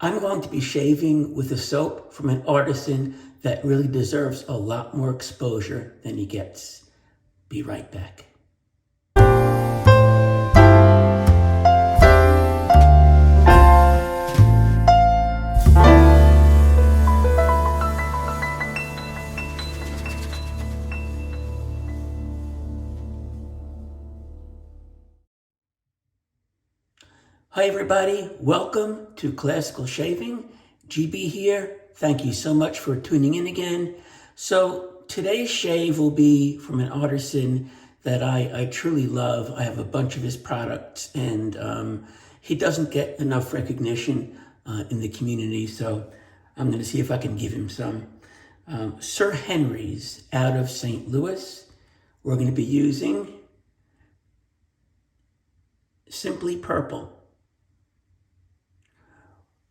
I'm going to be shaving with a soap from an artisan that really deserves a lot more exposure than he gets. Be right back. Hi everybody, welcome to Classical Shaving. GB here. Thank you so much for tuning in again. So today's shave will be from an artisan that I truly love. I have a bunch of his products and he doesn't get enough recognition in the community, so I'm going to see if I can give him some. Sir Henry's out of St. Louis. We're going to be using Simply Purple.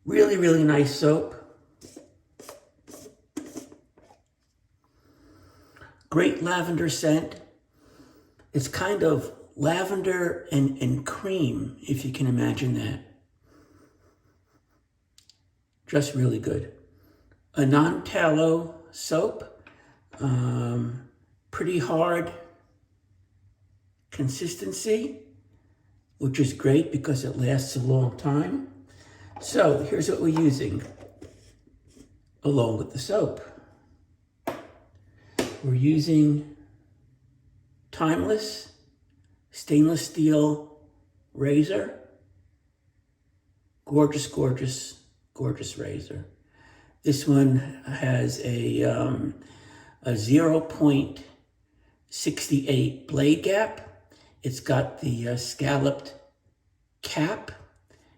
Really, really nice soap. Great lavender scent. It's kind of lavender and cream, if you can imagine that. Just really good. A non-tallow soap. Pretty hard consistency, which is great because it lasts a long time. So here's what we're using along with the soap. We're using Timeless stainless steel razor. Gorgeous, gorgeous, gorgeous razor. This one has a 0.68 blade gap. It's got the scalloped cap,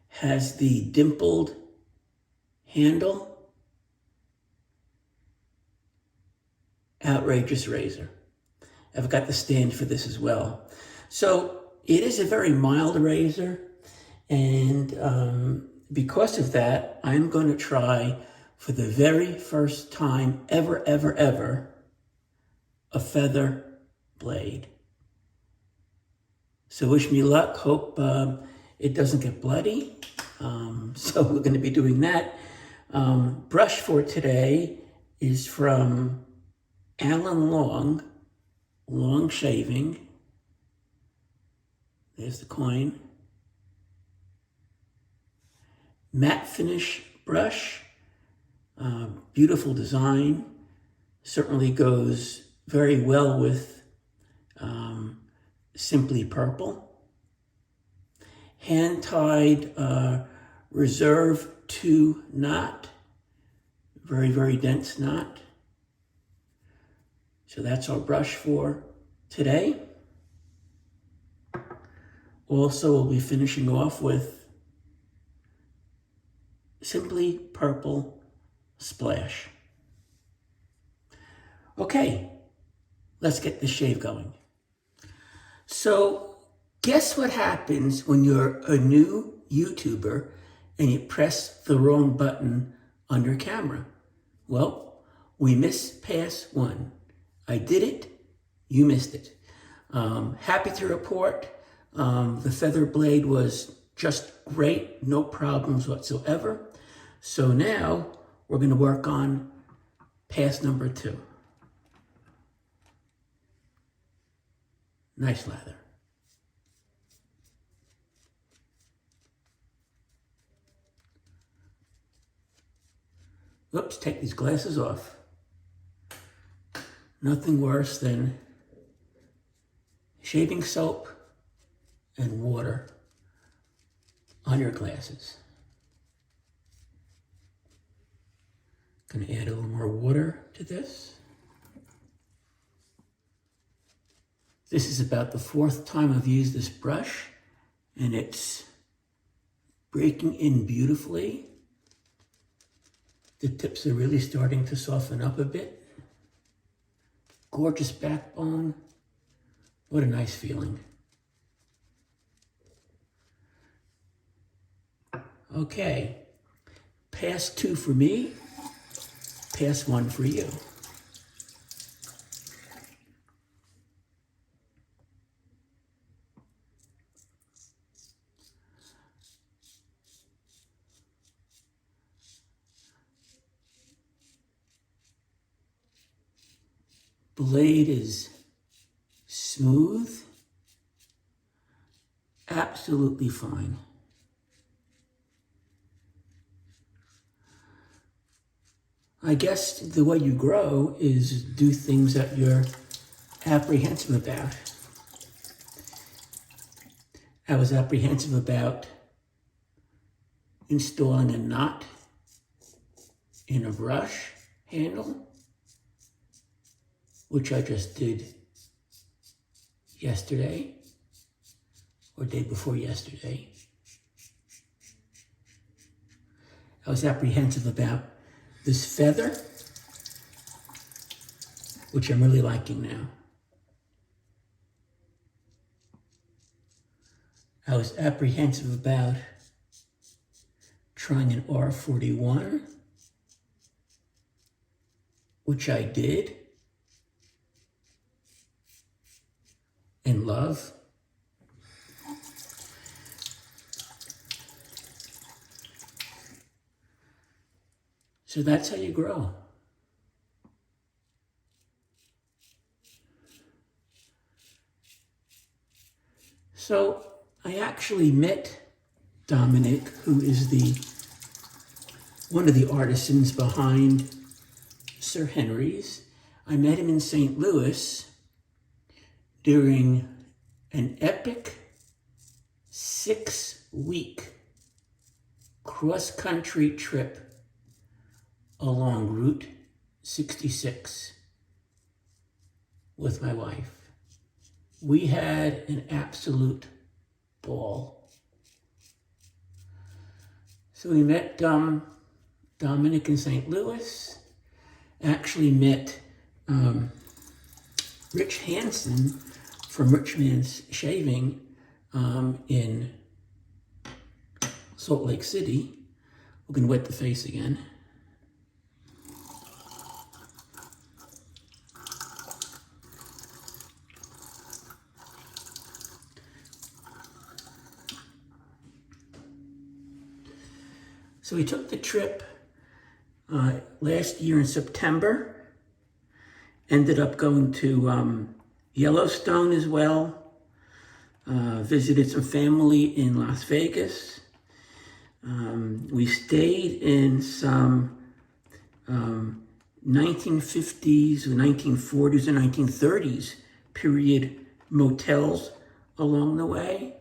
has the dimpled handle. Outrageous razor. I've got the stand for this as well. So it is a very mild razor, and because of that, I'm going to try for the very first time ever, a feather blade. So wish me luck. Hope it doesn't get bloody. So we're going to be doing that. Brush for today is from Alan Long, Long Shaving. There's the coin. Matte finish brush. Beautiful design. Certainly goes very well with Simply Purple. Hand-tied Reserve 2 knot. Very, very dense knot. So that's our brush for today. Also, we'll be finishing off with Simply Purple Splash. Okay, let's get the shave going. So, guess what happens when you're a new YouTuber and you press the wrong button on your camera? Well, we missed pass one. I did it, you missed it. Happy to report the feather blade was just great, no problems whatsoever. So now we're going to work on pass number 2. Nice lather. Oops, take these glasses off. Nothing worse than shaving soap and water on your glasses. Gonna add a little more water to this. This is about the 4th time I've used this brush, and it's breaking in beautifully. The tips are really starting to soften up a bit. Gorgeous backbone. What a nice feeling. Okay, pass 2 for me, pass 1 for you. Blade is smooth, absolutely fine. I guess the way you grow is do things that you're apprehensive about. I was apprehensive about installing a knot in a brush handle, which I just did yesterday or day before yesterday. I was apprehensive about this feather, which I'm really liking now. I was apprehensive about trying an R41, which I did and love. So that's how you grow. So I actually met Dominic, who is one of the artisans behind Sir Henry's. I met him in St. Louis during an epic 6-week cross-country trip along Route 66 with my wife. We had an absolute ball. So we met Dominic in St. Louis, actually met Rich Hansen from Rich Man's Shaving in Salt Lake City. We're gonna wet the face again. So we took the trip last year in September, ended up going to Yellowstone as well, visited some family in Las Vegas. We stayed in some 1950s or 1940s or 1930s period motels along the way.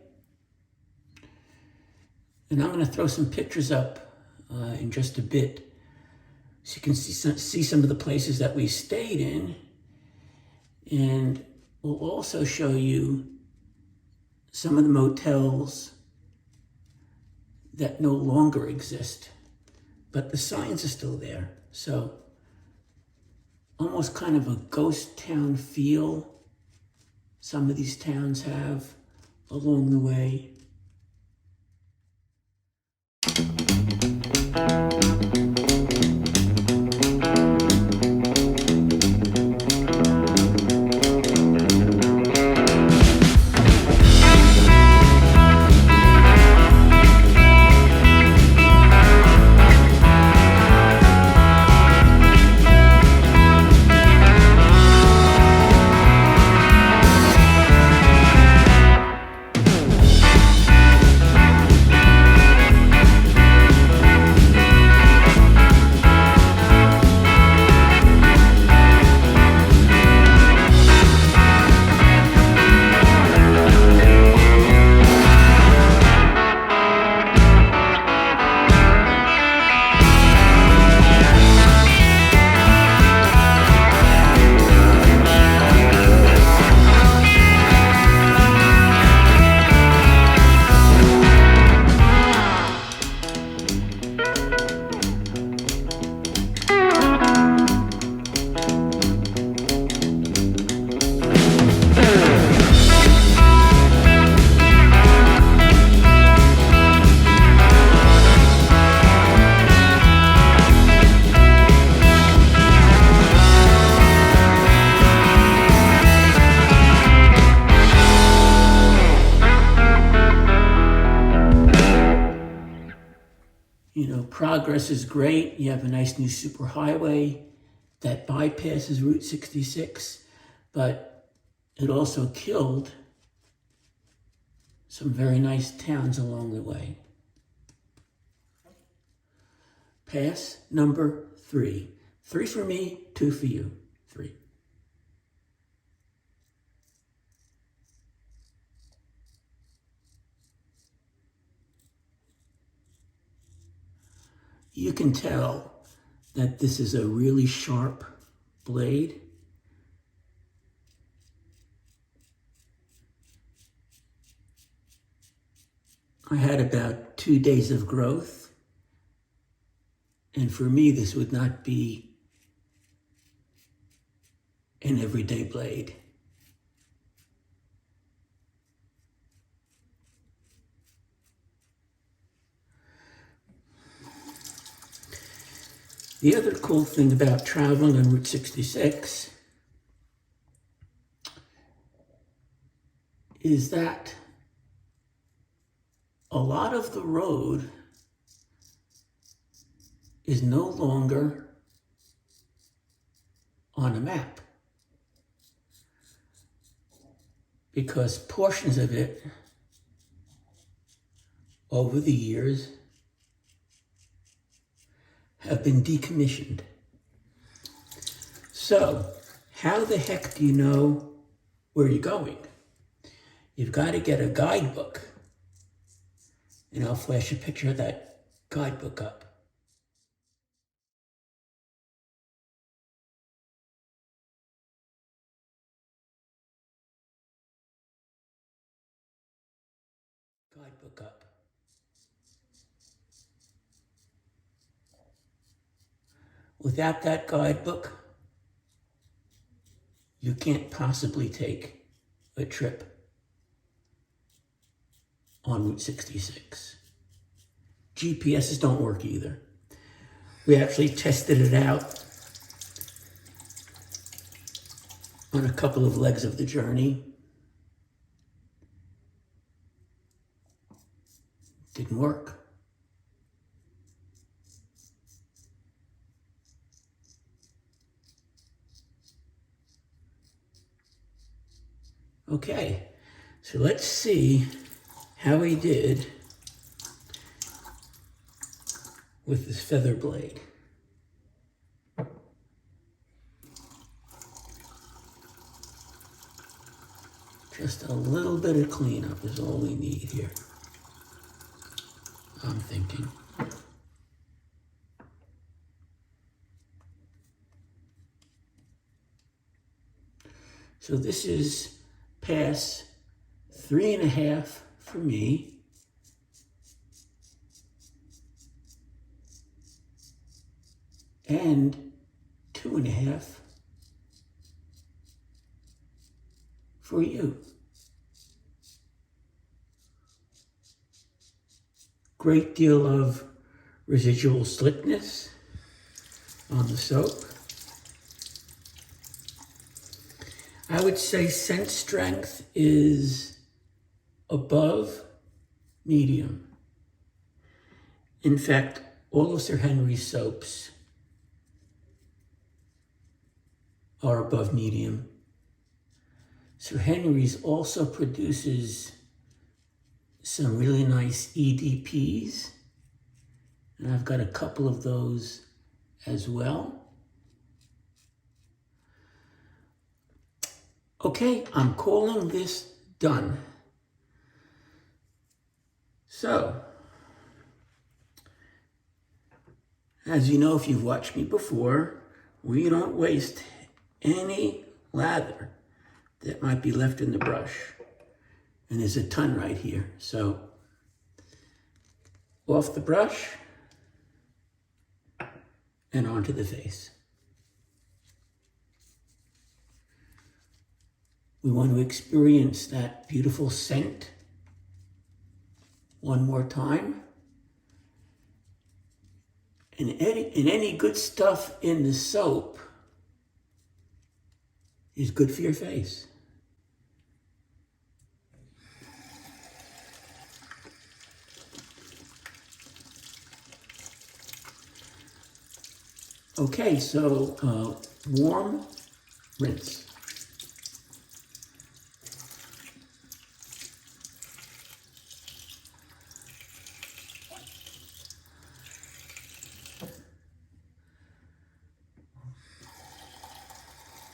And I'm going to throw some pictures up in just a bit so you can see some of the places that we stayed in. And we'll also show you some of the motels that no longer exist, but the signs are still there. So almost kind of a ghost town feel some of these towns have along the way. You know, progress is great. You have a nice new superhighway that bypasses Route 66. but it also killed some very nice towns along the way. Pass number 3. 3 for me, 2 for you. 3. You can tell that this is a really sharp blade. I had about 2 days of growth, and for me, this would not be an everyday blade. The other cool thing about traveling on Route 66 is that a lot of the road is no longer on a map, because portions of it over the years have been decommissioned. So, how the heck do you know where you're going? You've got to get a guidebook. And I'll flash a picture of that guidebook up. Guidebook up. Without that guidebook, you can't possibly take a trip on Route 66. GPSs don't work either. We actually tested it out on a couple of legs of the journey. Didn't work. Okay, so let's see how he did with this feather blade. Just a little bit of cleanup is all we need here, I'm thinking. So this is pass 3.5 for me. And 2.5 for you. Great deal of residual slickness on the soap. I would say scent strength is above medium. In fact, all of Sir Henry's soaps are above medium. Sir Henry's also produces some really nice EDPs, and I've got a couple of those as well. Okay, I'm calling this done. So, as you know, if you've watched me before, we don't waste any lather that might be left in the brush. And there's a ton right here. So, off the brush and onto the face. We want to experience that beautiful scent one more time. And any good stuff in the soap is good for your face. Okay, so warm rinse.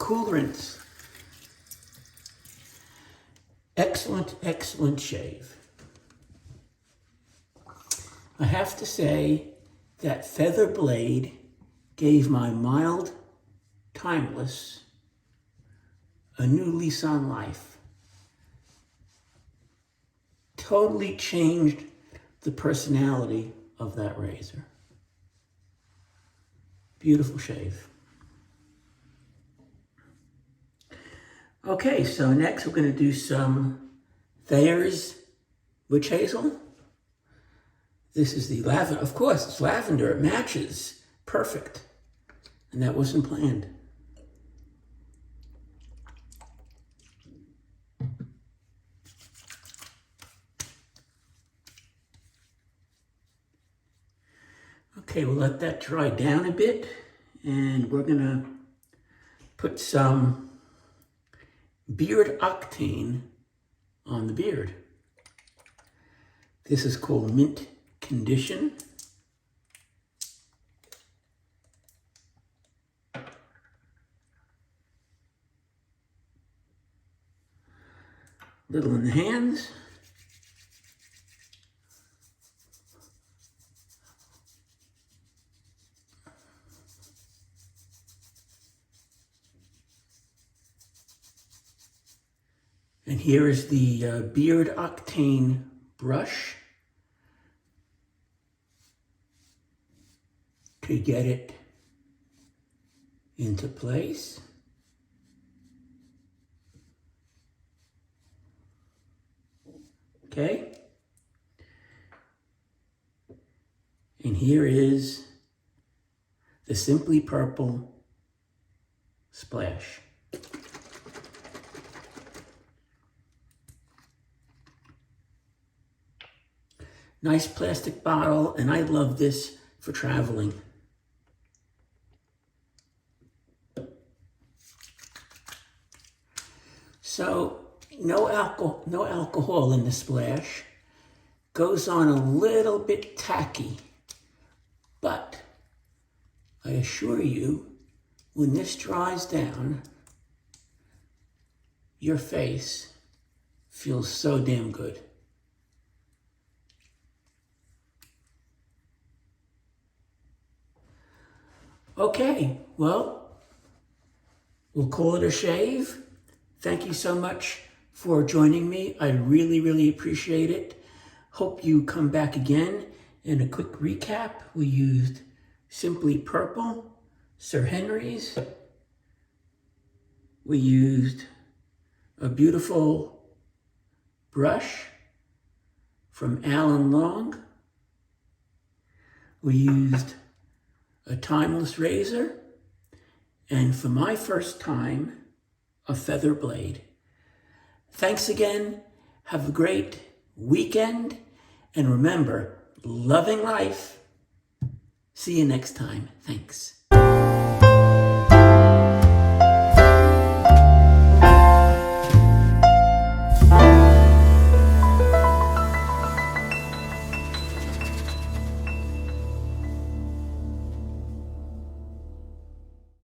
Cool rinse. Excellent, excellent shave. I have to say that Feather Blade gave my mild Timeless a new lease on life. Totally changed the personality of that razor. Beautiful shave. Okay, so next we're going to do some Thayer's Witch Hazel. This is the lavender. Of course, it's lavender. It matches. Perfect. And that wasn't planned. Okay, we'll let that dry down a bit. And we're going to put some Beard Octane on the beard. This is called Mint Condition. Little in the hands. And here is the Beard Octane brush to get it into place. Okay. And here is the Simply Purple splash. Nice plastic bottle, and I love this for traveling. So, no alcohol in the splash. Goes on a little bit tacky, but I assure you, when this dries down, your face feels so damn good. Okay, well, we'll call it a shave. Thank you so much for joining me. I really, really appreciate it. Hope you come back again. And a quick recap, we used Simply Purple, Sir Henry's. We used a beautiful brush from Alan Long. We used a Timeless razor, and for my first time, a Feather Blade. Thanks again. Have a great weekend. And remember, loving life. See you next time. Thanks.